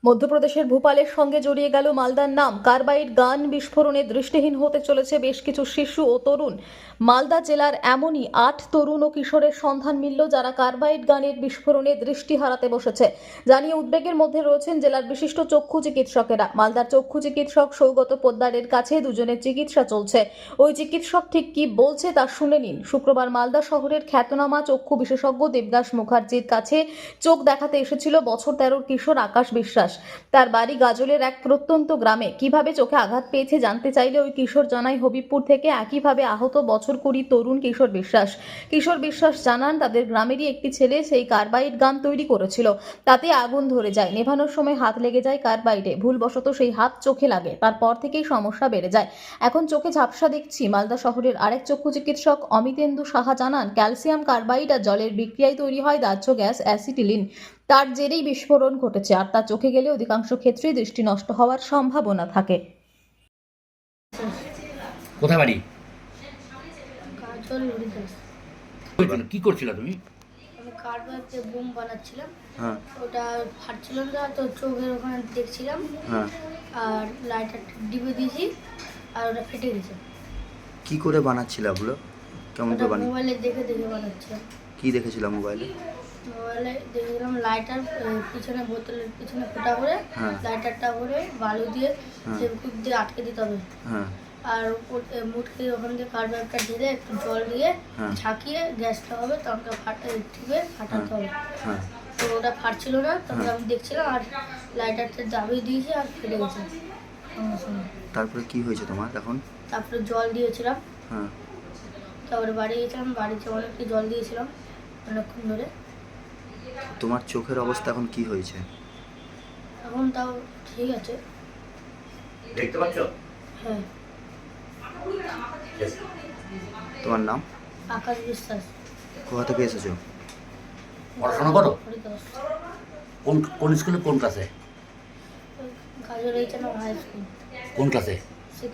মধ্যপ্রদেশের ভোপালের সঙ্গে জড়িয়ে গেল মালদার নাম। কার্বাইড গান বিস্ফোরণে দৃষ্টিহীন হতে চলেছে বেশ কিছু শিশু ও তরুণ। মালদা জেলার এমনই 8 তরুণ ও কিশোরের সন্ধান মিলল যারা কার্বাইড গানের বিস্ফোরণে দৃষ্টি হারাতে বসেছে। জানিয়ে উদ্বেগের মধ্যে রয়েছেন জেলার বিশিষ্ট চক্ষু চিকিৎসকেরা। মালদার চক্ষু চিকিৎসক সৌগত পোদ্দারের কাছে দুজনের চিকিৎসা চলছে। ওই চিকিৎসক ঠিক কি বলছে তা শুনে নিন। শুক্রবার মালদা শহরের খ্যাতনামা চক্ষু বিশেষজ্ঞ দেবদাস মুখার্জির কাছে চোখ দেখাতে এসেছিল বছর 13 কিশোর আকাশ বিশ্বাস। তার বাড়ি গাজলের এক প্রত্যন্ত গ্রামে। কিভাবে চোখে আঘাত পেয়েছে জানতে চাইলে ওই কিশোর জানায় হবিবপুর থেকে একইভাবে আহত বছর 20 তরুণ কিশোর বিশ্বাস। কিশোর বিশ্বাস জানান তাদের গ্রামেরই একটি ছেলে সেই কার্বাইড গান তৈরি করেছিল। তাতে আগুন ধরে যায়। নেভানোর সময় হাত লেগে যায় কার্বাইডে। ভুলবশত সেই হাত চোখে লাগে। তারপর থেকেই সমস্যা বেড়ে যায়। এখন চোখে ঝাপসা দেখছি। মালদা শহরের আরেক চক্ষু চিকিৎসক অমিতেন্দু সাহা জানান ক্যালসিয়াম কার্বাইড আর জলের বিক্রিয়ায় তৈরি হয় দাহ্য গ্যাস অ্যাসিটিলিন। তার জেরেই বিস্ফোরণ ঘটেছে। আর তার চোখে গেলে অধিকাংশ ক্ষেত্রেই দৃষ্টি নষ্ট হওয়ার সম্ভাবনা থাকে। কোথায় বাড়ি? কাজল হরিদাস। কি করছিল তুমি? আমি কার্বাইডে বোম বানাচ্ছিলাম। হ্যাঁ ওটা ফাটছিল না, তো চোখের ওখানে দেখছিলাম হ্যাঁ আর লাইটার ডিবে দিয়েছি আর ওটা ফেটে গেছে। কি করে বানাচ্ছিলা ওগুলো? কেমন ওটা করে বানিয়ে মোবাইলে দেখে দেখে বানাচ্ছিলাম। কি দেখেছিলাম মোবাইলে? মোবাইলে দেখেছিলাম লাইটার পিছনে বোতলের পিছনে ফুটা করে হ্যাঁ। লাইটারটা করে বালু দিয়ে হ্যাঁ। ফেভিকুইক দিয়ে আটকে দিতে হবে। হ্যাঁ আর মুটকে ওখান থেকে কার্বাইডটা ঢেলে একটু জল দিয়ে হ্যাঁ। ঝাঁকিয়ে গ্যাসটা হবে তখন টিপে ফাটাতে হবে। হ্যাঁ তো ওটা ফাটছিল না, তখন আমি দেখছিলাম আর লাইটারটা দাবিয়ে দিয়েছি আর ফেলে গেছে সঙ্গে সঙ্গে। তারপরে কি হয়েছে তোমার এখন? তারপরে জল দিয়েছিলাম, হ্যাঁ তারপরে বাড়ি গেছিলাম, বাড়িতে অনেকটা জল দিয়েছিলাম অনেকক্ষণ ধরে। তোমার চোখের অবস্থা এখন কি হয়েছে? এখন তাও ঠিক আছে। দেখতে পাচ্ছ? হ্যাঁ। তোমার নাম? আকাশ বিশ্বাস। কোথা থেকে এসেছো? পড়াশোনা করো? হরিদাস। কোন স্কুলে, কোন ক্লাসে? গাজর এইচ হাই স্কুল কোন ক্লাসে? 6।